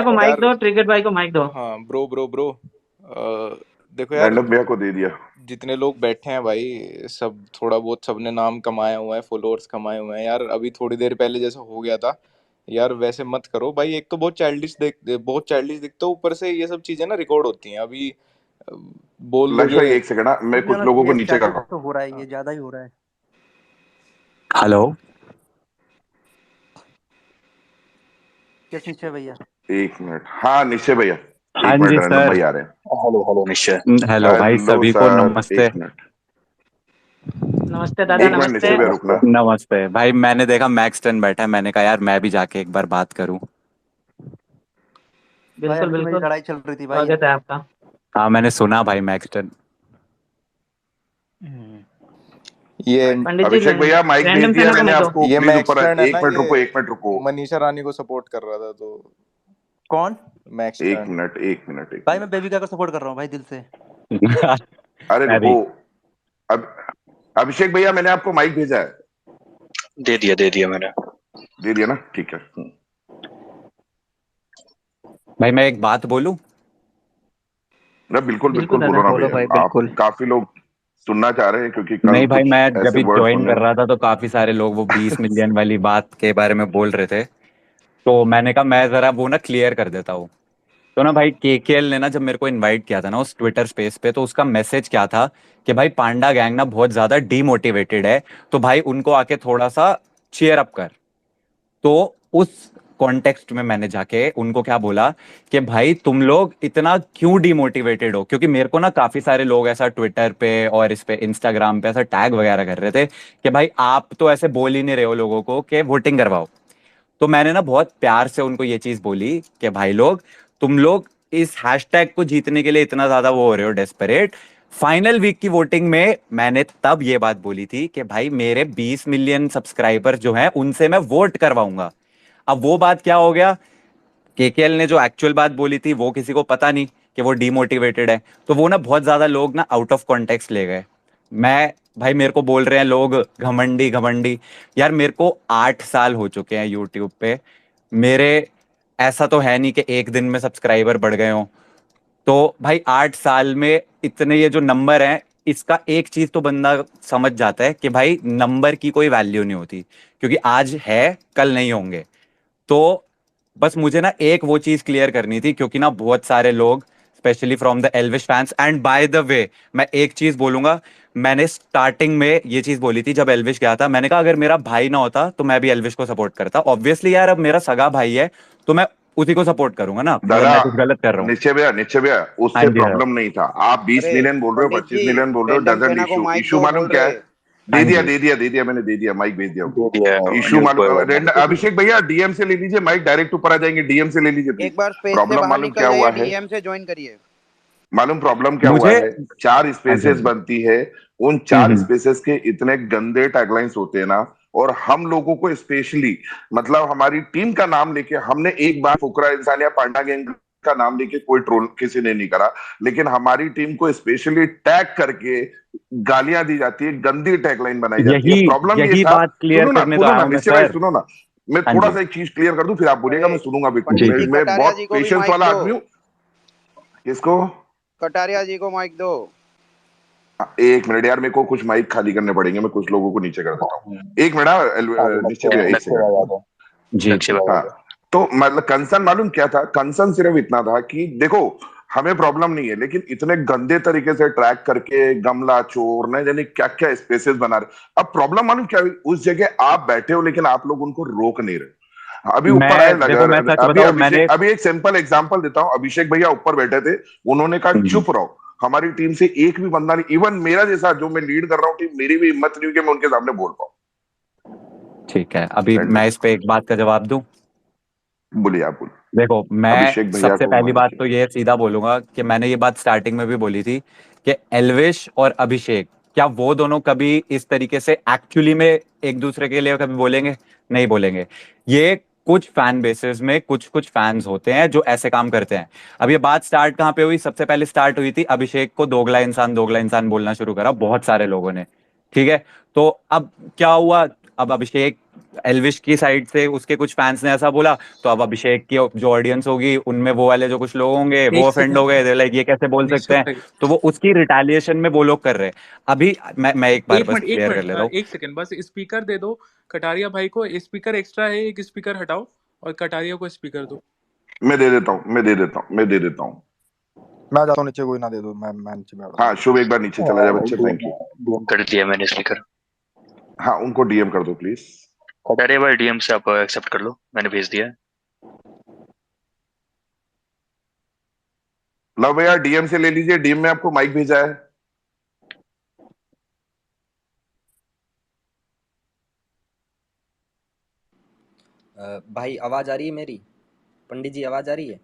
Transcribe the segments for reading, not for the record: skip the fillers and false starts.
को माइक यार दो, ट्रिगर्ड भाई को माइक दो। हाँ ब्रो ब्रो ब्रो, देखो यार, रैंडम भैया को दे दिया। जितने लोग बैठे हैं भाई, सब थोड़ा बहुत सबने नाम कमाया हुआ है, फॉलोअर्स कमाए हुए हैं यार। अभी थोड़ी देर पहले जैसा हो गया था यार, वैसे मत करो भाई। एक तो बहुत चाइल्डिश दिखते हो, ऊपर से ये सब चीजें ना रिकॉर्ड होती हैं अभी। अ, बोल लक्ष्य दोगे। भाई एक सेकंड, टू मैं बी कुछ ऑनेस्ट लोगों को ये नीचे कर स्टार्टिंग रहा तो हो रहा है, हाँ, ये ज्यादा ही हो रहा है। हेलो। यस निश्चय भैया। हूँ। एक मिनट, हाँ निश्चय भैया। हाँ एक मिनट, जी रैंडम सर। भाई आ रहे हैं। हेलो हेलो निश्चय। हेलो भाई, हेलो सभी को सर, नमस्ते। एक मिनट। नमस्ते दादा, एक मिनट नमस्ते। निश्चय भैया रुकना। नमस्ते भाई, मैंने देखा मैक्सटन बैठा है, मैंने कहा यार मैं भी जाके एक बार बात करूं। भाई बिल्कुल अभी तो मेरी बिल्कुल, लड़ाई चल रही थी भाई। स्वागत है आपका। हाँ मैंने सुना भाई मैक्सटन। ये पंडित जी, अभिषेक भैया माइक भेज रैंडम दिया सेना को मैंने माइक दो। आपको, ये प्लीज ऊपर मैक्स टर्न है ना, एक मिनट ये रुको, एक मिनट रुको। मनीषा रानी को सपोर्ट कर रहा था तो। कौन? मैक्स एक टर्न। मिनट, एक मिनट, एक भाई मैं मिनट। बेबिका को सपोर्ट कर रहा हूँ भाई दिल से। अरे मैं भी। रुको। अब अभिषेक भैया मैंने आपको माइक भेजा है। दे दिया मैंने। दे दिया ना, ठीक है। भाई मैं एक बात बोलूं। ना बिल्कुल बिल्कुल बिल्कुल दादा। बोलो ना बोलो भैया। भाई आप बिल्कुल। काफी लोग सुनना चाह रहे हैं क्योंकि कल नहीं भाई, कुछ मैं जब ऐसे भी वर्ड ज्वाइन सुनने कर में। रहा था तो काफी सारे लोग वो 20 मिलियन वाली बात के बारे में बोल रहे थे। तो मैंने कहा मैं जरा वो ना क्लियर कर देता हूँ। तो ना भाई केकेएल ने ना जब मेरे को इनवाइट किया था ना उस ट्विटर स्पेस पे, तो उसका मैसेज क्या था कि भाई पांडा गैंग ना बहुत ज्यादा डीमोटिवेटेड है, तो भाई उनको आके थोड़ा सा चीयर अप कर। तो उस कॉन्टेक्स्ट में मैंने जाके उनको क्या बोला कि भाई तुम लोग इतना क्यों डिमोटिवेटेड हो, क्योंकि मेरे को ना काफी सारे लोग ऐसा ट्विटर पे और इस पे इंस्टाग्राम पे ऐसा टैग वगैरह कर रहे थे कि भाई आप तो ऐसे बोल ही नहीं रहे हो लोगों को कि वोटिंग करवाओ। तो मैंने ना बहुत प्यार से उनको ये चीज बोली कि भाई लोग, तुम लोग इस हैशटैग को जीतने के लिए इतना ज्यादा वो हो रहे हो डेस्परेट। फाइनल वीक की वोटिंग में मैंने तब ये बात बोली थी कि भाई मेरे 20 मिलियन सब्सक्राइबर जो हैं उनसे मैं वोट करवाऊंगा। अब वो बात क्या हो गया, केकेएल ने जो एक्चुअल बात बोली थी वो किसी को पता नहीं कि वो डीमोटिवेटेड है, तो वो ना बहुत ज्यादा लोग ना आउट ऑफ कॉन्टेक्स्ट ले गए। मैं भाई, मेरे को बोल रहे हैं लोग घमंडी घमंडी। यार मेरे को 8 साल हो चुके हैं यूट्यूब पे। मेरे ऐसा तो है नहीं कि एक दिन में सब्सक्राइबर बढ़ गए हों। तो भाई 8 साल में इतने ये जो नंबर हैं, इसका एक चीज तो बंदा समझ जाता है कि भाई नंबर की कोई वैल्यू नहीं होती, क्योंकि आज है कल नहीं होंगे। तो बस मुझे ना एक वो चीज क्लियर करनी थी, क्योंकि ना बहुत सारे लोग specially from the Elvish fans, and by the way मैं एक चीज बोलूंगा। मैंने स्टार्टिंग में ये चीज बोली थी जब एल्विश गया था, मैंने कहा अगर मेरा भाई ना होता तो मैं भी एल्विश को सपोर्ट करता। ऑब्वियसली यार अब मेरा सगा भाई है, तो मैं उसी को सपोर्ट करूंगा ना, अगर दादा मैं कुछ गलत कर रहा हूँ। निश्चय भैया, निश्चय भैया, हाँ उससे जी सर। प्रॉब्लम नहीं था। आप 20 मिलियन बोल रहे हो, पंडित 25 मिलियन बोल रहे हो, रैंडम डजेंट सेना को इशू। माइक इशू दो, मालूम बोल क्या रहे। है? हाँ दे दिया, जी। दे दिया, दे दिया, मैंने दे दिया, माइक भेज दिया दे उनको। दिया। इशू अनिल को मालूम दे दिया। अभिषेक भैया डीएम से ले लीजिए माइक, डायरेक्ट ऊपर आ जाएंगे, डीएम से ले लीजिए प्लीज। एक बार स्पेस से प्रॉब्लम बाहर मालूम निकल क्या हुआ जाइए, है? डीएम से ज्वाइन करिए। मालूम प्रॉब्लम क्या हुआ मुझे है? 4 हाँ जी, हाँ स्पेसेस जी। बनती है। उन हम्म 4 हम्म। स्पेसेस के इतने गंदे टैगलाइंस होते हैं ना। और हम लोगों को स्पेशली, मतलब हमारी टीम का नाम लेके हमने एक बार फुकरा इंसान या पांडा गैंग का नाम लेके कोई ट्रोल किसी ने नहीं करा। लेकिन हमारी टीम को स्पेशली टैग करके गालियां दी जाती है, गंदी टैगलाइन बनाई जाती है। यही प्रॉब्लम ये यही था। बात क्लियर करने तो सुनो आया ना हूं मैं निश्चय भाई, सर। सुनो ना। मैं हाँ थोड़ा जी। सा एक चीज क्लियर कर दूं, फिर आप बोलिएगा, अरे मैं सुनूंगा भी। जी पंडित जी। जी, मैं कटारिया बहुत जी को भी पेशेंस माइक वाला दो। आदमी हूँ। किसको? कटारिया जी को माइक दो। एक मिनट यार, मेरे को कुछ माइक खाली करने पड़ेंगे, मैं कुछ लोगों को नीचे कर देता हूँ। एक मिनट आ गए निश्चय लक्ष्य। भैया, एक लक्ष्य सेकंड। भाई आ गए। जी लक्ष्य जी। भाई आ हाँ, गए। तो मतलब कंसर्न मालूम क्या था? कंसर्न सिर्फ इतना था कि देखो, हमें प्रॉब्लम नहीं है, लेकिन इतने गंदे तरीके से ट्रैक करके गमला चोर न जाने क्या क्या स्पेसेस बना रहे। अब प्रॉब्लम मालूम क्या हुई? उस जगह आप बैठे हो लेकिन आप लोग उनको रोक नहीं रहे। अभी ऊपर आए मैं देखो, मैं लगा, सच अभी बताऊं, मैंने अभिषेक, अभी एक सिंपल एग्जांपल देता हूं। अभिषेक भैया ऊपर बैठे थे, उन्होंने कहा हम्म, चुप रहो। हमारी टीम से एक भी बंदा नहीं, इवन मेरा जैसा जो मैं लीड कर रहा हूँ टीम, मेरी भी हिम्मत नहीं हुई कि मैं उनके सामने बोल पाऊं। ठीक है, अभी मैं इस पे एक बात का जवाब दूं। बोलिए, आप बोलिए। देखो, मैं अभिषेक भैया सबसे को पहली माइक बात है। तो ये सीधा बोलूंगा कि मैंने ये बात स्टार्टिंग में भी बोली थी कि एल्विश और अभिषेक, क्या वो दोनों कभी इस तरीके से एक्चुअली में एक दूसरे के लिए कभी बोलेंगे? नहीं बोलेंगे। ये कुछ फैन बेसेस में कुछ कुछ फैंस होते हैं जो ऐसे काम करते हैं। अब ये बात स्टार्ट कहाँ पे हुई? सबसे पहले स्टार्ट हुई थी अभिषेक को दोगला इंसान बोलना शुरू करा बहुत सारे लोगों ने। ठीक है। तो अब क्या हुआ? अब अभिषेक एल्विश की साइड से उसके कुछ फैंस ने ऐसा बोला, तो अब अभिषेक की जो ऑडियंस होगी उनमें वो वाले जो कुछ लोग होंगे वो एक ऑफेंड हो सेकंड गए, लाइक ये कैसे बोल सकते निश्चय हैं। भाई, तो वो उसकी रिटेलिएशन में वो लोग कर रहे हैं। अभी मैं एक बार एक बस मिनट एक क्लियर कर मिनट लेता हूँ। एक सेकंड बस स्पीकर दे दो कटारिया भाई को। स्पीकर एक्स्ट्रा है, एक स्पीकर हटाओ और कटारिया को स्पीकर दो। मैं दे देता हूँ, मैं दे देता हूँ, मैं दे देता हूँ। मैं जाता हूँ नीचे, कोई ना दे दो, मैं नीचे बैठ रहा हाँ शुभ, एक बार नीचे चला जाए बच्चे, थैंक यू। डीएम कर दिया मैंने स्पीकर। हाँ उनको डीएम कर दो प्लीज। कटारिया भाई डीएम से आप एक्सेप्ट कर लो, मैंने भेज दिया है। लव भैया डीएम से ले लीजिए, डीएम में आपको माइक भेजा है। भाई आवाज आ रही है मेरी? पंडित जी आवाज आ रही है?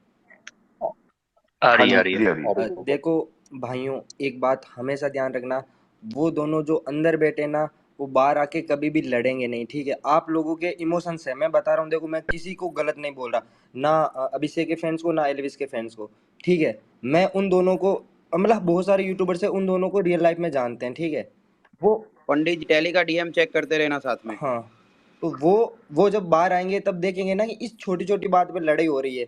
आ हाँ रही है आ रही जी, है। आ रही है। देखो भाइयों, एक बात हमेशा ध्यान रखना, वो दोनों जो अंदर बैठे ना, वो बाहर आके कभी भी लड़ेंगे नहीं, ठीक है? आप लोगों के इमोशंस है, मैं बता रहा हूँ। देखो मैं किसी को गलत नहीं बोल रहा, ना अभिषेक के फैंस को, ना एलविस के फैंस को, ठीक है? मैं उन दोनों को, मतलब बहुत सारे यूट्यूबर्स है, उन दोनों को रियल लाइफ में जानते हैं, ठीक है? वो पंडित जी टैली का डीएम चेक करते रहना साथ में। हाँ, तो वो जब बाहर आएंगे तब देखेंगे ना कि इस छोटी छोटी बात पे लड़ाई हो रही है,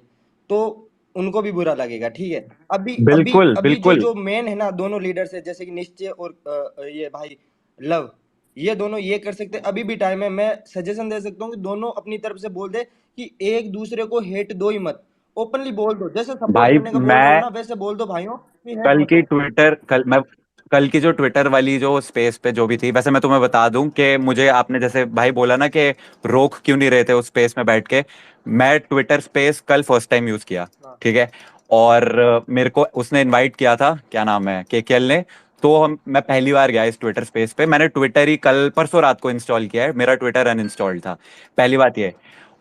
तो उनको भी बुरा लगेगा, ठीक है? अभी अभी बिल्कुल अभी जो बिल्कुल जो मेन है ना, दोनों लीडर्स है, जैसे कि निश्चय और ये भाई लव, ये दोनों ये कर सकते हैं, अभी भी टाइम है। मैं सजेशन दे सकता हूँ कि दोनों अपनी तरफ से बोल दे कि एक दूसरे को हेट दो ही मत, ओपनली बोल दो, जैसे सपोर्ट भाई। करने का बोल रहे हो मैं ना, वैसे बोल दो भाइयों कि हेट कल मत की दो। ट्विटर कल मैं कल की जो ट्विटर वाली जो स्पेस पे जो भी थी, वैसे मैं तुम्हें बता दूं कि मुझे आपने जैसे भाई बोला ना कि रोक क्यों नहीं रहे थे उस स्पेस में बैठ के, मैं ट्विटर स्पेस कल फर्स्ट टाइम यूज किया, हाँ ठीक है? और मेरे को उसने इनवाइट किया था, क्या नाम है, केकेएल ने। तो मैं पहली बार गया इस ट्विटर स्पेस पे, मैंने ट्विटर ही कल परसों रात को इंस्टॉल किया है, मेरा ट्विटर अनइंस्टॉल्ड था। पहली बात ये।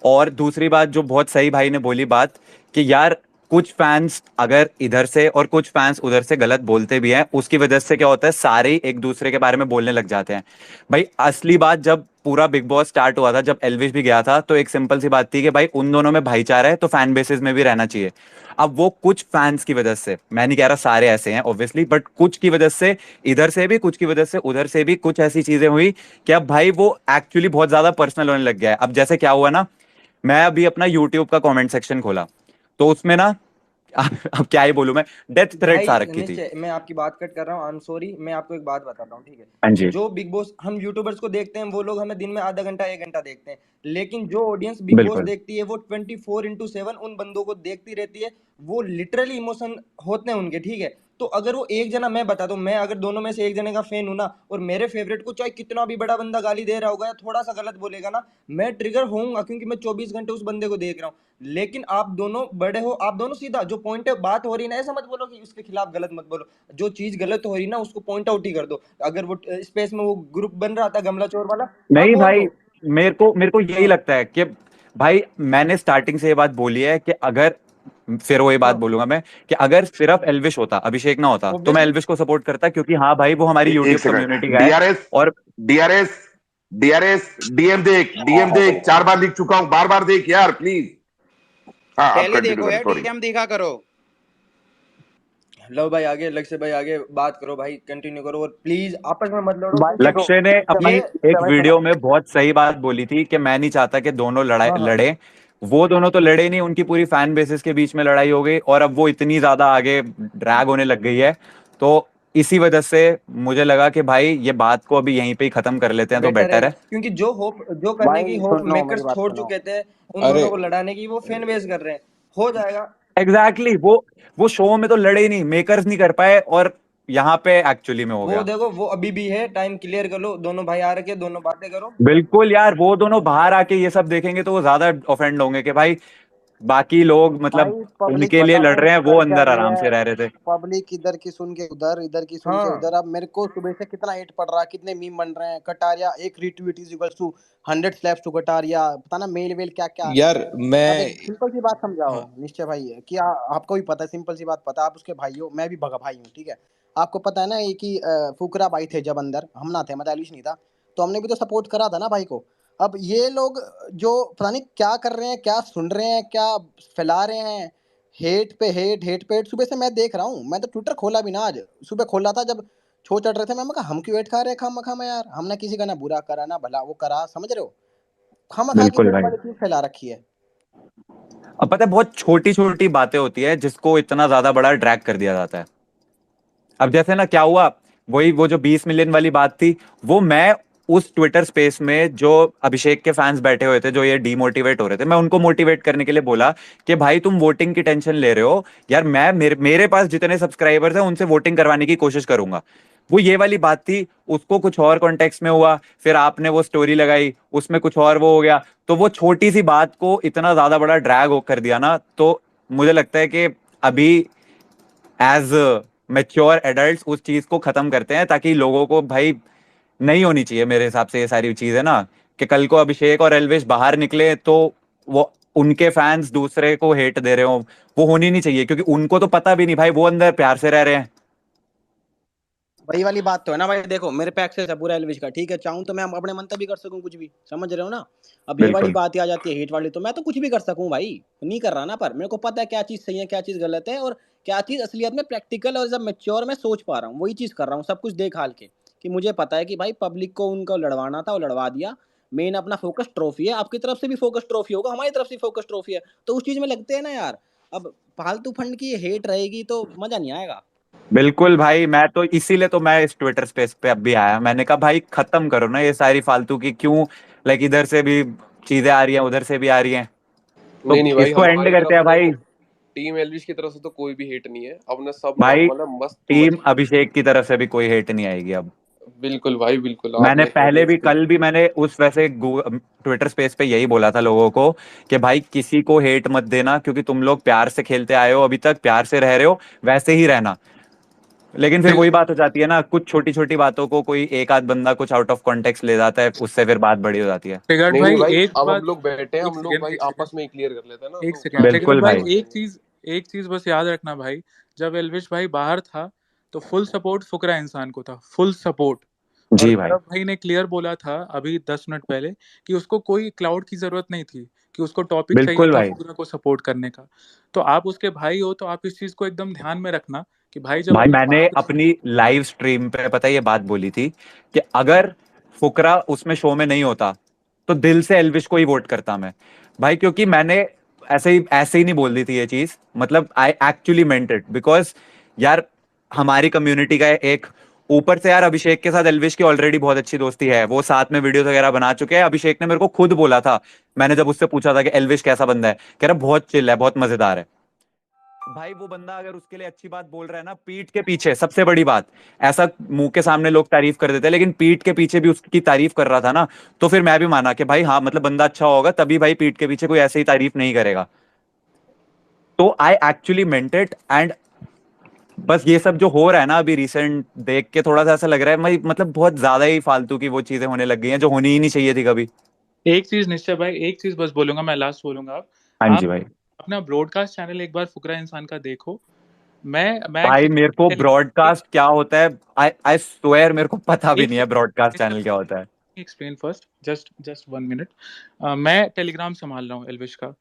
और दूसरी बात जो बहुत सही भाई ने बोली बात, कि यार कुछ फैंस अगर इधर से और कुछ फैंस उधर से गलत बोलते भी हैं, उसकी वजह से क्या होता है, सारे ही एक दूसरे के बारे में बोलने लग जाते हैं। भाई असली बात, जब पूरा बिग बॉस स्टार्ट हुआ था, जब एल्विश भी गया था, तो एक सिंपल सी बात थी कि भाई उन दोनों में भाईचारा है तो फैन बेसिस में भी रहना चाहिए। अब वो कुछ फैंस की वजह से, मैं नहीं कह रहा सारे ऐसे हैं ऑब्वियसली, बट कुछ की वजह से इधर से भी, कुछ की वजह से उधर से भी कुछ ऐसी चीजें हुई कि अब भाई वो एक्चुअली बहुत ज्यादा पर्सनल होने लग गया है। अब जैसे क्या हुआ ना, मैं अभी अपना यूट्यूब का कमेंट सेक्शन खोला, तो उसमें ना अब क्या ही बोलूं मैं, डेथ थ्रेट्स आ भाई रखी थी। निश्चय, मैं आपकी बात कट कर रहा हूँ, आई एम सॉरी। मैं आपको एक बात बताता हूँ, ठीक है? हाँ जी। जो बिग बॉस हम यूट्यूबर्स को देखते हैं, वो लोग हमें दिन में आधा घंटा 1 घंटा देखते हैं, लेकिन जो ऑडियंस बिग बॉस बिल्कुल देखती है वो 24x7 उन बंदों को देखती रहती है। वो लिटरली इमोशन होते हैं उनके, ठीक है? तो अगर वो एक जना, मैं बता दूं, मैं अगर दोनों में से एक जने का फैन हूं ना, और मेरे फेवरेट को चाहे कितना भी बड़ा बंदा गाली दे रहा होगा या थोड़ा सा गलत बोलेगा ना, मैं ट्रिगर होऊंगा, क्योंकि मैं 24 घंटे उस बंदे को देख रहा हूँ। लेकिन आप दोनों बड़े हो, आप दोनों सीधा जो पॉइंट है, बात हो रही है ना, ऐसा मत बोलो कि उसके खिलाफ गलत मत बोलो, जो चीज गलत हो रही है ना उसको पॉइंट आउट ही कर दो। अगर वो स्पेस में वो ग्रुप बन रहा था गमला चोर वाला, आप नहीं बोल भाई, दो। मेरे को यही हाँ लगता है कि भाई मैंने स्टार्टिंग से ये बात बोली है कि अगर, फिर वही बात हाँ, बोलूंगा मैं, कि अगर सिर्फ एल्विश होता, अभिषेक ना होता, तो मैं ऑब्वियसली। एल्विश को सपोर्ट करता, क्योंकि हाँ भाई वो हमारी एक यूट्यूब सेकंड, कम्युनिटी का है। डीआरएस, और डीआरएस, डीआरएस, डीएम देख, डीएम देख, 4 बार लिख चुका हूं, बार बार देख यार प्लीज। हाँ आप टैली कंटिन्यू देखो करें, यार, सॉरी। डीएम देखा करो। लो भाई आगे, लक्ष्य भाई आगे बात करो भाई, कंटिन्यू करो, और प्लीज आपस में मत लड़ो, भाई क्योंकि देखो, लक्ष्य ने अपनी ये, एक भाई सुनो। वीडियो में बहुत सही बात बोली थी कि मैं नहीं चाहता कि दोनों लड़ाई हाँ हाँ, लड़े। वो दोनों तो लड़े नहीं, उनकी पूरी फैन बेसिस के बीच में लड़ाई हो गई, और अब वो इतनी ज्यादा आगे ड्रैग होने लग गई है। तो इसी वजह से मुझे लगा कि भाई ये बात को अभी यहीं पे ही खत्म कर लेते हैं तो बेटर है, बेटर है। क्योंकि जो होप, जो करने की भाई होप सुनो, मेरी मेकर्स बात छोड़ सुनो। चुके थे उन अरे दोनों को लड़ाने की, वो फैन बेस कर रहे हैं, हो जाएगा। एग्जैक्टली exactly, वो शो में तो लड़े ही नहीं, मेकर्स नहीं कर पाए, और यहाँ पे एक्चुअली में हो वो गया। देखो, वो अभी भी है, टाइम क्लियर कर लो, दोनों भाई आ रखे, दोनों बातें करो। बिल्कुल यार, वो दोनों बाहर आके ये सब देखेंगे तो वो ज्यादा ऑफेंड होंगे कि भाई बाकी लोग मतलब भाई पब्लिक उनके लिए पता लड़ है रहे हैं, वो कर क्या अंदर रही आराम है? से रह रहे थे। पब्लिक इधर की सुन के उधर, इधर की सुन के हाँ उधर। अब मेरे को सुबह से कितना हेट पड़ रहा है, कितने मीम बन रहे हैं, कटारिया एक retweet is equals to 100 slaps to Kataria, पता ना मेल वेल क्या क्या आ रहे हैं। यार अब मैं, एक सिंपल सी बात समझाओ हाँ निश्चय भाई, कि आपको भी पता है, सिंपल सी बात पता है, आप उसके भाई हो, मैं भी भगा भाई हूँ, ठीक है? आपको पता है ना ये कि फुकरा भाई थे जब अंदर, हम ना थे, मतलब एलिश नहीं था, तो हमने भी तो सपोर्ट करा था ना भाई को। अब ये लोग जो पता नहीं क्या कर रहे हैं, क्या सुन रहे हैं, क्या फैला रहे हैं, हेट पे हेट, हेट पे हेट। सुबह से मैं देख रहा हूँ, मैं तो ट्विटर खोला भी ना आज, सुबह खोला था जब छो चढ़ रहे थे। मैं कहा हम क्यों वेट खा रहे हैं खामा में यार, हमने किसी का ना बुरा करा ना भला वो करा, समझ रहे हो? खामा खा की बिल्कुल वेट भाई। वाली चीज फैला रखी है। अब पता है बहुत छोटी छोटी बातें होती है जिसको इतना ज्यादा बड़ा ड्रैग कर दिया जाता है। अब जैसे ना क्या हुआ, वही वो जो 20 मिलियन वाली बात थी, वो मैं उस ट्विटर स्पेस में जो अभिषेक के फैंस बैठे हुए थे जो ये डीमोटिवेट हो रहे थे, मैं उनको मोटिवेट करने के लिए बोला कि भाई तुम वोटिंग की टेंशन ले रहे हो यार, मैं मेरे पास जितने सब्सक्राइबर्स हैं उनसे वोटिंग करवाने की कोशिश करूंगा। वो ये वाली बात थी, उसको कुछ और कॉन्टेक्स्ट में हुआ, फिर आपने वो स्टोरी लगाई उसमें कुछ और वो हो गया, तो वो छोटी सी बात को इतना ज्यादा बड़ा ड्रैग कर दिया ना। तो मुझे लगता है कि अभी एज मेच्योर एडल्ट उस चीज को खत्म करते हैं, ताकि लोगों को भाई नहीं होनी चाहिए मेरे हिसाब से ये सारी चीजें ना, कि कल को अभिषेक और एल्विश बाहर निकले तो वो उनके फैंस दूसरे को हेट दे रहे हो, वो होनी नहीं चाहिए, क्योंकि उनको तो पता भी नहीं भाई, वो अंदर प्यार से रह रहे हैं। वही वाली बात तो है ना भाई, देखो मेरे पे एक्सेस है पूरा एलविश का, ठीक है, चाहूँ तो मैं अपने मन तक भी कर सकूं कुछ भी, समझ रहे हो ना? अब ये वाली बिल्कुल बात आ जाती है हेट वाली, तो मैं तो कुछ भी कर सकूं भाई, नहीं कर रहा ना, पर मेरे को पता है क्या चीज सही है क्या चीज गलत है, और क्या चीज असलियत में प्रैक्टिकल और जब मेच्योर मैं सोच पा रहा हूँ वही चीज कर रहा हूँ, सब कुछ देख हाल के, कि मुझे पता है कि भाई पब्लिक को उनको लड़वाना था वो लड़वा दिया। मेन अपना फोकस ट्रॉफी है, आपकी तरफ से भी फोकस ट्रॉफी होगा, हमारी तरफ से फोकस ट्रॉफी है, तो उस चीज में लगते हैं ना यार। अब फालतू फंड की हेट रहेगी तो मजा नहीं आएगा। बिल्कुल भाई, मैं तो इसीलिए तो मैं इस ट्विटर स्पेस पे अब भी आया, मैंने कहा भाई खत्म करो ना ये सारी फालतू की, क्यों लाइक इधर से भी चीजें आ रही हैं उधर से भी आ रही हैं, तो नहीं नहीं भाई, इसको एंड हमारी करते तरफ हैं से भाई। देखो, टीम एलविश की तरफ से तो कोई भी हेट नहीं है, अपने सब ने भाई मतलब मस्त टीम मजे। अभिषेक की तरफ से भी कोई हेट नहीं आएगी अब। बिल्कुल भाई बिल्कुल, मैंने आपने कह दिया पहले भी इसको। कल भी मैंने उस वैसे ट्विटर स्पेस पे यही बोला था लोगों को कि भाई किसी को हेट मत देना, क्योंकि तुम लोग प्यार से खेलते आए हो, अभी तक प्यार से रह रहे हो, वैसे ही रहना। लेकिन फिर वही ट्रिगर बात हो जाती है ना, कुछ छोटी छोटी बातों को कोई एक आध बंदा कुछ आउट ऑफ कॉन्टेक्स्ट ले जाता है, उससे फिर बात बड़ी हो जाती है। ट्रिगर्ड नहीं नहीं भाई भाई, एक अब हम बात, लोग बैठे हैं, एक हम लोग सेकेंड भाई एक सेकेंड आपस में ही क्लियर कर लेते हैं ना, एक तो सेकेंड ज्यादा ट्रिगर्ड बिल्कुल टेंशन भाई, भाई। नहीं एक लेनी। चीज, एक चीज बस याद रखना भाई, जब एलविश भाई बाहर था तो फुल सपोर्ट फुकरा इंसान को था, फुल सपोर्ट। और जी भाई। भरत भाई ने क्लियर बोला था अभी 10 मिनट पहले कि उसको कोई क्लाउड की जरूरत नहीं थी, कि उसको टॉपिक चाहिए बिल्कुल था भाई। फुकरा को सपोर्ट करने का। तो आप उसके भाई हो तो आप इस चीज को एकदम ध्यान में रखना कि भाई जब भाई अभी मैंने बाहर था। अपनी लाइव स्ट्रीम पे पता है ये बात बोली थी कि अगर फुकरा उसमें शो में नहीं होता तो दिल से एल्विश को ही वोट करता मैं भाई, क्योंकि मैंने ऐसे ही नहीं बोल दी थी ये चीज, मतलब I actually meant it, because यार हमारी कम्युनिटी का एक, ऊपर से यार अभिषेक के साथ एल्विश की ऑलरेडी बहुत अच्छी दोस्ती है, वो साथ में वीडियोस वगैरह बना चुके हैं। अभिषेक ने मेरे को खुद बोला था, मैंने जब उससे पूछा था कि एल्विश कैसा बंदा है, कह रहा बहुत चिल है बहुत मजेदार है। भाई वो बंदा अगर उसके लिए अच्छी बात बोल रहा है ना, पीठ के पीछे सबसे बड़ी बात, ऐसा मुंह के सामने लोग तारीफ कर देते हैं लेकिन पीठ के पीछे भी उसकी तारीफ कर रहा था ना, तो फिर मैं भी माना कि भाई हाँ मतलब बंदा अच्छा होगा, तभी भाई पीठ के पीछे कोई ऐसे ही तारीफ नहीं करेगा। तो I actually meant it, and बस ये सब जो हो रहा है ना अभी रिसेंट देख के थोड़ा सा ऐसा लग रहा है भाई, मतलब बहुत ज्यादा ही फालतू की वो चीजें होने लग गई हैं जो होनी ही नहीं चाहिए थी कभी। एक चीज निश्चय भाई, एक चीज बस बोलूंगा, मैं लास्ट बोलूंगा। हाँ जी आप भाई। अपना ब्रॉडकास्ट चैनल एक बार फुकरा इंसान का देखो। मैं भाई एक्चुअली मेरे को एक ब्रॉडकास्ट क्या होता है, आई आई स्वेयर मेरे को पता भी एक नहीं है ब्रॉडकास्ट सेकंड चैनल क्या होता है। Explain first, just just 1 minute. मैं टेलीग्राम संभाल रहा हूँ एलविश का,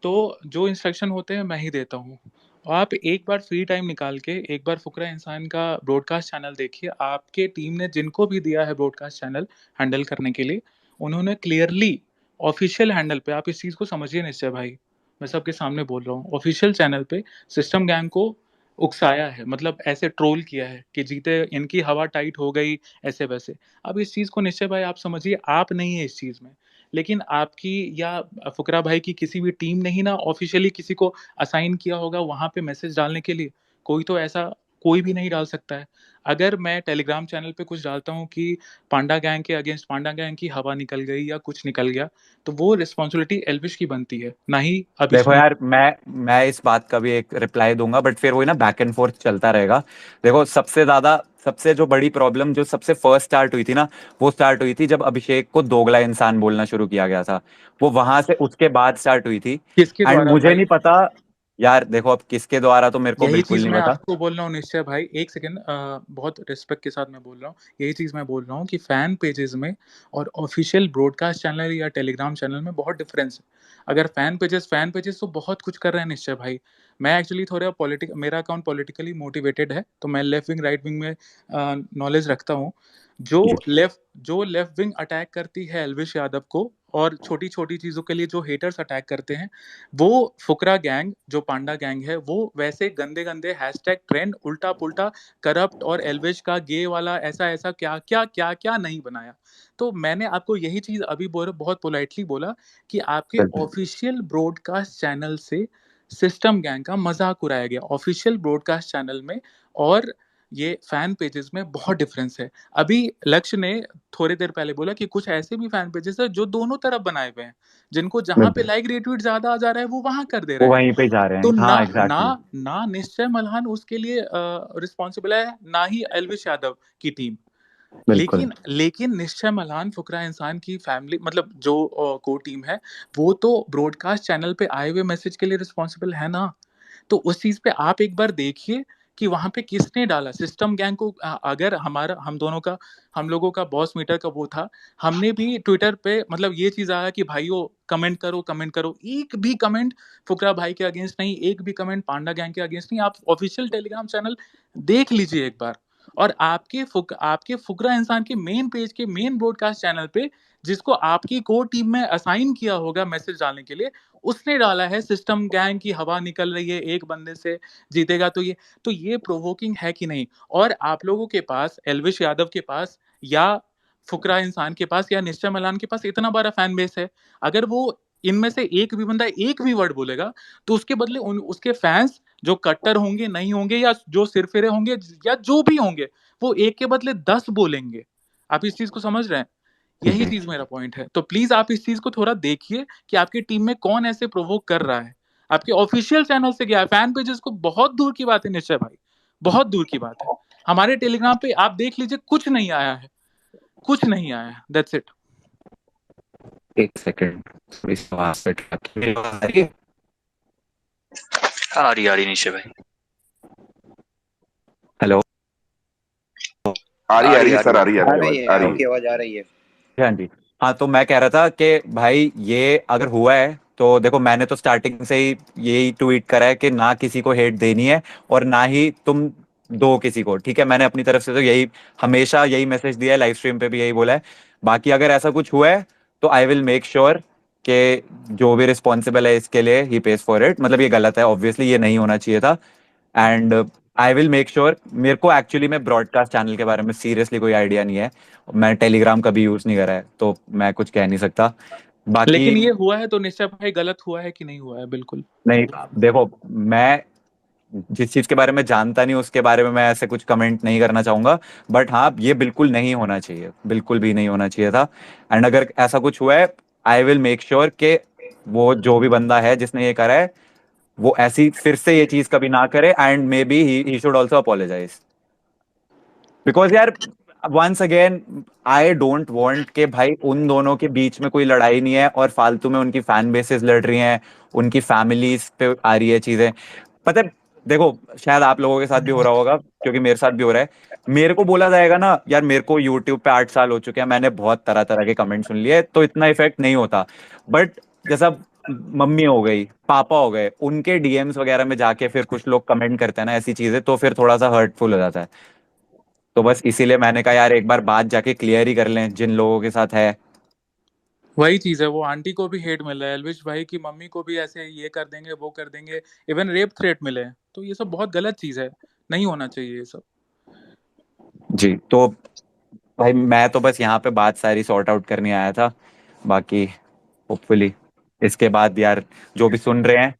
तो जो इंस्ट्रक्शन होते हैं मैं ही देता हूँ। और आप एक बार फ्री टाइम निकाल के एक बार फुकरा इंसान का ब्रॉडकास्ट चैनल देखिए, आपके टीम ने जिनको भी दिया है ब्रॉडकास्ट चैनल हैंडल करने के लिए, उन्होंने क्लियरली ऑफिशियल हैंडल पे, आप इस चीज़ को समझिए निश्चय भाई, मैं सबके सामने बोल रहा हूँ, ऑफिशियल चैनल पे सिस्टम गैंग को उकसाया है, मतलब ऐसे ट्रोल किया है कि जीते इनकी हवा टाइट हो गई, ऐसे वैसे। अब इस चीज़ को निश्चय भाई आप समझिए, आप नहीं है इस चीज़ में, लेकिन आपकी या फुकरा भाई की किसी भी टीम ने ही ना ऑफिशियली किसी को असाइन किया होगा वहां पे मैसेज डालने के लिए। कोई तो ऐसा कोई भी नहीं डाल सकता है। अगर मैं टेलीग्राम चैनल पे कुछ डालता हूँ कि पांडा गैंग के अगेंस्ट पांडा गैंग की हवा निकल गई या कुछ निकल गया, तो वो रिस्पॉन्सिबिलिटी एल्विश की बनती है, ना ही देखो अभिषेक। यार मैं इस बात का भी एक रिप्लाई दूंगा, बट फिर वही ना बैक एंड फोर्थ चलता रहेगा। देखो सबसे ज्यादा सबसे जो बड़ी प्रॉब्लम जो सबसे फर्स्ट स्टार्ट हुई थी ना, वो स्टार्ट हुई थी जब अभिषेक को दोगला इंसान बोलना शुरू किया गया था, वो वहां से उसके बाद स्टार्ट हुई थी। किसके एंड द्वारा मुझे भाई? नहीं पता यार, देखो अब किसके द्वारा तो मेरे को यही बिल्कुल चीज नहीं मैं पता। आपको बोल रहा हूँ निश्चय भाई, एक सेकेंड, बहुत रिस्पेक्ट के साथ मैं बोल रहा हूँ, यही चीज मैं बोल रहा हूँ कि फैन पेजेस में और ऑफिशियल ब्रॉडकास्ट चैनल या टेलीग्राम चैनल में बहुत डिफरेंस है। अगर फैन पेजेस तो बहुत कुछ कर रहे हैं निश्चय भाई, मैं एक्चुअली थोड़ा मेरा अकाउंट पॉलिटिकली मोटिवेटेड है, तो मैं लेफ्ट विंग राइट विंग में नॉलेज रखता हूँ। जो लेफ्ट विंग अटैक करती है एल्विश यादव को, और छोटी छोटी चीजों के लिए जो हेटर्स अटैक करते हैं, वो फुकरा गैंग, जो पांडा गैंग है, वो वैसे गंदे गंदे हैशटैग ट्रेंड उल्टा पुल्टा करप्ट और एल्विश का गे वाला ऐसा ऐसा क्या क्या क्या क्या नहीं बनाया। तो मैंने आपको यही चीज अभी बहुत पोलाइटली बोला कि आपके ऑफिशियल ब्रॉडकास्ट चैनल से सिस्टम गैंग का मजाक उड़ाया गया ऑफिशियल ब्रॉडकास्ट चैनल में, और ये फैन पेजेस में बहुत डिफरेंस है। अभी लक्ष्य ने थोड़ी देर पहले बोला कि कुछ ऐसे भी फैन पेजेस है जो दोनों तरफ बनाए हुए हैं, जिनको जहां पे लाइक रिट्वीट ज्यादा आ जा रहा है वो वहां कर दे वो रहे हैं। वहीं पे जा रहे तो हैं। ना हाँ, ना एग्जैक्टली। ना निश्चय मल्हान उसके लिए रिस्पॉन्सिबल है, ना ही एल्विश यादव की टीम। बिल्कुल। लेकिन निश्चय मल्हान फुकरा इंसान की फैमिली, मतलब जो को टीम है, वो तो ब्रॉडकास्ट चैनल पे आए हुए मैसेज के लिए रिस्पॉन्सिबल है ना। तो उस चीज पे आप एक बार देखिए कि वहां पे किसने डाला सिस्टम गैंग को। अगर हम लोगों का बॉस मीटर का वो था, हमने भी ट्विटर पे मतलब ये चीज आया कि भाइयों कमेंट करो, एक भी कमेंट फुकरा भाई के अगेंस्ट नहीं, एक भी कमेंट पांडा गैंग के अगेंस्ट नहीं। आप ऑफिशियल टेलीग्राम चैनल देख लीजिए एक बार, और आपके फुकरा इंसान के मेन पेज के मेन ब्रॉडकास्ट चैनल पे, जिसको आपकी कोर टीम में असाइन किया होगा मैसेज डालने के लिए, उसने डाला है सिस्टम गैंग की हवा निकल रही है, एक बंदे से जीतेगा। तो ये प्रोवोकिंग है कि नहीं? और आप लोगों के पास, एल्विश यादव के पास, या फुकरा इंसान के पास, या निश्चय मलान के पास इतना बड़ा फैन बेस है, अगर वो इनमें से एक भी बंदा एक भी वर्ड बोलेगा, तो उसके बदले उसके फैंस जो कट्टर होंगे, नहीं होंगे, या जो सिरफिरे होंगे, या जो भी होंगे, वो एक के बदले 10 बोलेंगे। आप इस चीज को समझ रहे हैं? यही चीज मेरा पॉइंट है। तो प्लीज आप इस चीज को थोड़ा देखिए कि आपकी टीम में कौन ऐसे प्रोवोक कर रहा है। आपके ऑफिशियल चैनल से गया है, फैन पेजेस को बहुत दूर की बात है निश्चय भाई, बहुत दूर की बात है। हमारे टेलीग्राम पे आप देख लीजिए, कुछ नहीं आया है, कुछ नहीं आया है, दैट्स इट। एक सेकंड, इस आवाज पे मेरी आवाज आ रही है? आ रही निश्चय भाई। हेलो। आ रही है सर, आ आ रही है, रही है, आ रही आपकी है। आवाज आ रही है। हाँ जी। हाँ, तो मैं कह रहा था कि भाई ये अगर हुआ है तो देखो, मैंने तो स्टार्टिंग से ही यही ट्वीट करा है कि ना किसी को हेट देनी है और ना ही तुम दो किसी को, ठीक है। मैंने अपनी तरफ से तो यही हमेशा यही मैसेज दिया है, लाइव स्ट्रीम पे भी यही बोला है। बाकी अगर ऐसा कुछ हुआ है तो आई विल मेक श्योर कि जो भी रिस्पॉन्सिबल है इसके लिए ही पेज फॉर इट। मतलब ये गलत है, ऑब्वियसली ये नहीं होना चाहिए था। And I will make sure. मेरे को एक्चुअली में ब्रॉडकास्ट चैनल के बारे में सीरियसली कोई आइडिया नहीं है, मैं टेलीग्राम कभी यूज नहीं करा है, तो मैं कुछ कह नहीं सकता। बाकी लेकिन ये हुआ है तो निश्चय भाई गलत हुआ है कि नहीं हुआ है? बिल्कुल नहीं, देखो, मैं जिस चीज के बारे में जानता नहीं उसके बारे में मैं ऐसे कुछ कमेंट नहीं करना चाहूंगा। बट हाँ, ये बिल्कुल नहीं होना चाहिए, बिल्कुल भी नहीं होना चाहिए था। एंड अगर ऐसा कुछ हुआ है, आई विल मेक श्योर कि वो जो भी बंदा है जिसने ये करा है, वो ऐसी फिर से ये चीज कभी ना करे। And maybe he should also apologise, because यार once again I don't want के भाई उन दोनों के बीच में कोई लड़ाई नहीं है और फालतू में उनकी फैन बेसेस लड़ रही हैं, उनकी फैमिलीज पे आ रही है चीजें। पता है, देखो, शायद आप लोगों के साथ भी हो रहा होगा, क्योंकि मेरे साथ भी हो रहा है। मेरे को बोला जाएगा ना यार, मेरे को यूट्यूब पे 8 साल हो चुके हैं, मैंने बहुत तरह तरह के कमेंट सुन लिए, तो इतना इफेक्ट नहीं होता। बट जैसा मम्मी हो गई, पापा हो गए, उनके डीएम्स वगैरह में जाके फिर कुछ लोग कमेंट करते हैं ना ऐसी चीजें, तो फिर थोड़ा सा हर्टफुल हो जाता है। तो बस इसीलिए मैंने कहा यार एक बार बात जाके क्लियर ही कर लें जिन लोगों के साथ है। वही चीज है, वो आंटी को भी हेट मिल रहा है, एल्विश भाई की मम्मी को भी ऐसे ये कर देंगे वो कर देंगे, इवन रेप थ्रेट मिले हैं। तो ये सब बहुत गलत चीज है, नहीं होना चाहिए ये सब। जी, तो भाई मैं तो बस यहाँ पे बात सारी सॉर्ट आउट करने आया था। बाकी होपफुली इसके बाद यार जो भी सुन रहे हैं,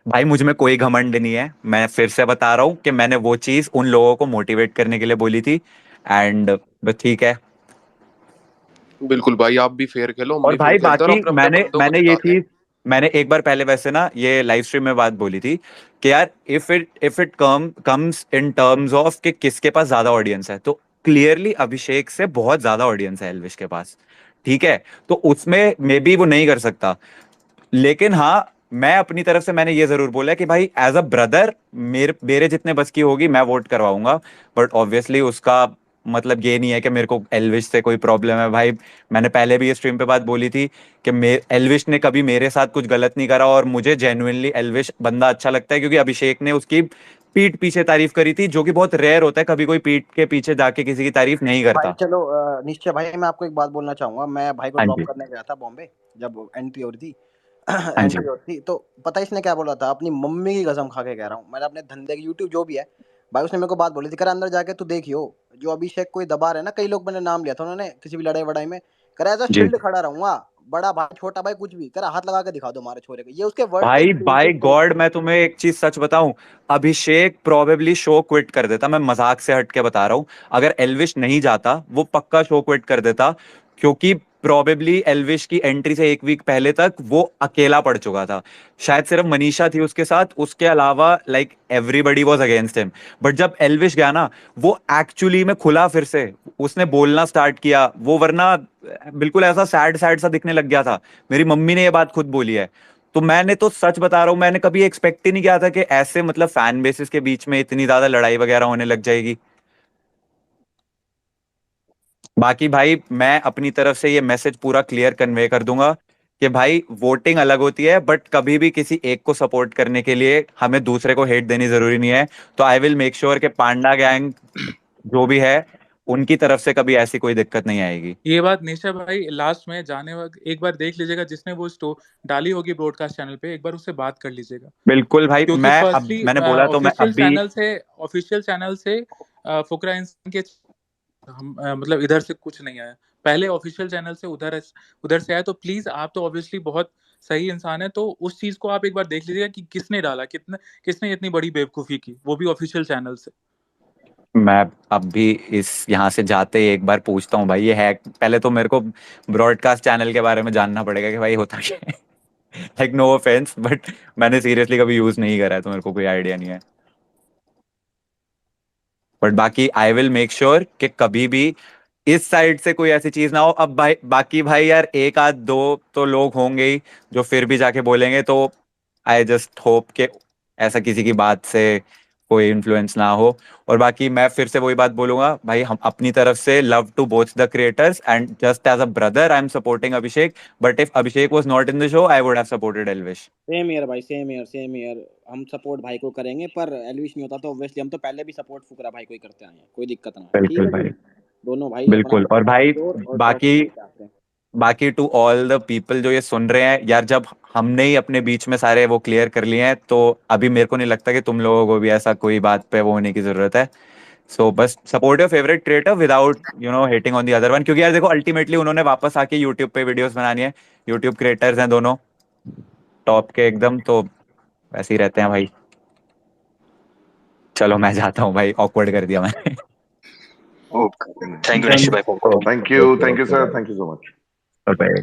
भाई मुझ में कोई घमंड नहीं है, मैं फिर से बता रहा हूँ कि मैंने वो चीज उन लोगों को मोटिवेट करने के लिए बोली थी। एंड बस ठीक है। बिल्कुल भाई, आप भी फेयर खेलो, हम और भी फेयर भाई खेलते हैं और बाकी अपने अपने मैंने बंदों को मैंने ये जिताते हैं। चीज मैंने एक बार पहले वैसे ना ये लाइव स्ट्रीम में बात बोली थी कि यार if it comes in terms of कि किसके पास ज्यादा ऑडियंस है, तो क्लियरली अभिषेक से बहुत ज्यादा ऑडियंस है एल्विश के पास, ठीक है। तो उसमें मे बी वो नहीं कर सकता, लेकिन हाँ, मैं अपनी तरफ से मैंने ये जरूर बोला कि भाई एज अ ब्रदर मेरे मेरे जितने बस की होगी मैं वोट करवाऊंगा। बट ऑब्वियसली उसका मतलब ये नहीं है कि मेरे को एल्विश से कोई प्रॉब्लम है भाई। मैंने पहले भी ये स्ट्रीम पे बात बोली थी कि एल्विश ने कभी मेरे साथ कुछ गलत नहीं करा, और मुझे जेन्युइनली एल्विश बंदा अच्छा लगता है क्योंकि अभिषेक ने उसकी पीठ पीछे तारीफ करी थी, जो कि बहुत रेयर होता है, कभी कोई पीठ के पीछे जाके किसी की तारीफ नहीं भाई करता। चलो निश्चय भाई, मैं आपको एक बात बोलना चाहूंगा। मैं भाई को हाँ ड्रॉप जी, करने गया था बॉम्बे, जब एंट्री हो रही थी हाँ जी, एंट्री हो रही थी, तो पता है इसने क्या बोला था? अपनी मम्मी की कसम खा के कह रहा हूँ, मैंने अपने धंधे की यूट्यूब जो भी है भाई, उसने मेरे को बात बोली थी, करा अंदर जाके तू देखियो, जो अभिषेक कोई दबा रहे ना, कई लोग मैंने नाम लिया था उन्होंने किसी भी लड़ाई वड़ाई में, करा एज अ जी। शील्ड खड़ा रहूंगा, बड़ा भाई छोटा भाई कुछ भी करा, हाथ लगा के दिखा दो हमारे छोरे को, ये उसके वर्ड थे भाई जो बाय यूट्यूब पे लिखे गॉड, थे। मैं तुम्हें एक चीज सच बताऊं, अभिषेक प्रोबेबली शो क्विट कर देता। मैं मजाक से हट के बता रहा हूं, अगर एल्विश नहीं जाता वो पक्का शो क्विट कर देता, क्योंकि प्रोबेबली एल्विश की एंट्री से एक वीक पहले तक वो अकेला पड़ चुका था। शायद सिर्फ मनीषा थी उसके साथ, उसके अलावा like everybody was against him. But जब एल्विश गया ना, वो एक्चुअली में खुला, फिर से उसने बोलना स्टार्ट किया वो, वरना बिल्कुल ऐसा सैड सैड सा दिखने लग गया था। मेरी मम्मी ने ये बात खुद बोली है। तो मैंने तो सच बता रहा हूँ, मैंने कभी एक्सपेक्ट ही नहीं किया था कि ऐसे मतलब फैन बेसिस के बीच में इतनी ज्यादा लड़ाई वगैरह होने लग जाएगी। बाकी भाई मैं अपनी तरफ से ये मैसेज पूरा क्लियर कन्वे कर दूंगा कि भाई वोटिंग अलग होती है, बट कभी भी किसी एक को सपोर्ट करने के लिए हमें दूसरे को हेट देनी जरूरी नहीं है। तो आई विल मेक श्योर कि पांडा गैंग जो भी है, उनकी तरफ से कभी ऐसी कोई दिक्कत नहीं आएगी। ये बात निशा भाई लास्ट में जाने वक्त एक बार देख लीजिएगा, जिसने वो स्टोर डाली होगी ब्रॉडकास्ट चैनल पे, एक बार उससे बात कर लीजिएगा, बिल्कुल भाई, क्योंकि मैं अब फर्स्टली मैंने बोला तो मैं अब भी ऑफिशियल चैनल से फुकरा इंसान के हम मतलब इधर से कुछ नहीं आया, पहले ऑफिशियल चैनल से उधर से आया। तो प्लीज, आप तो ऑब्वियसली बहुत सही इंसान है, तो उस चीज को आप एक बार देख लीजिएगा कि किसने डाला, किसने इतनी बड़ी बेवकूफी की, वो भी ऑफिशियल चैनल से। मैं अब भी इस यहाँ से जाते ही एक बार पूछता हूँ भाई, ये है पहले तो मेरे को ब्रॉडकास्ट चैनल के बारे में जानना पड़ेगा कि भाई होता क्या है। लाइक नो ऑफेंस, बट मैंने सीरियसली कभी यूज नहीं करा है, तो मेरे को कोई आइडिया नहीं है। बट बाकी आई विल मेक श्योर कि कभी भी इस साइड से कोई ऐसी चीज ना हो। अब भाई बाकी भाई यार, एक आध दो तो लोग होंगे ही जो फिर भी जाके बोलेंगे, तो आई जस्ट होप कि ऐसा किसी की बात से कोई इन्फ्लुएंस ना हो। और बाकी मैं फिर से वही बात बोलूंगा भाई, हम अपनी तरफ से love to both the creators, and just as a brother I am supporting Abhishek, but if Abhishek was not in the show I would have supported Elvish. Same here भाई, सेम ईयर सेम ईयर, हम सपोर्ट भाई को करेंगे, पर एलविश नहीं होता तो obviously हम तो पहले भी सपोर्ट फुकरा भाई को ही करते आए हैं, कोई दिक्कत ना है, ठीक बिल्कुल है भाई, जी। दोनों भाई अपना बिल्कुल। और भाई जोर और बाकी ट्रस्ट लेके आते हैं। बाकी टू ऑल द पीपल जो ये सुन रहे हैं यार, जब हमने ही अपने बीच में सारे वो क्लियर कर लिए हैं, तो अभी मेरे को नहीं लगता कि तुम लोगों को भी ऐसा कोई बात पे वो होने की जरूरत है। सो बस support your favourite creator without hating on the other one, क्योंकि यार देखो अल्टीमेटली उन्होंने वापस आके यूट्यूब पे वीडियोस बनानी है। यूट्यूब क्रिएटर्स हैं दोनों, टॉप के एकदम, तो वैसे ही रहते हैं भाई। चलो मैं जाता हूँ भाई, ऑकवर्ड कर दिया मैंने। ओके, थैंक यू निश्चित भाई। Thank you sir, thank you so much. Bye.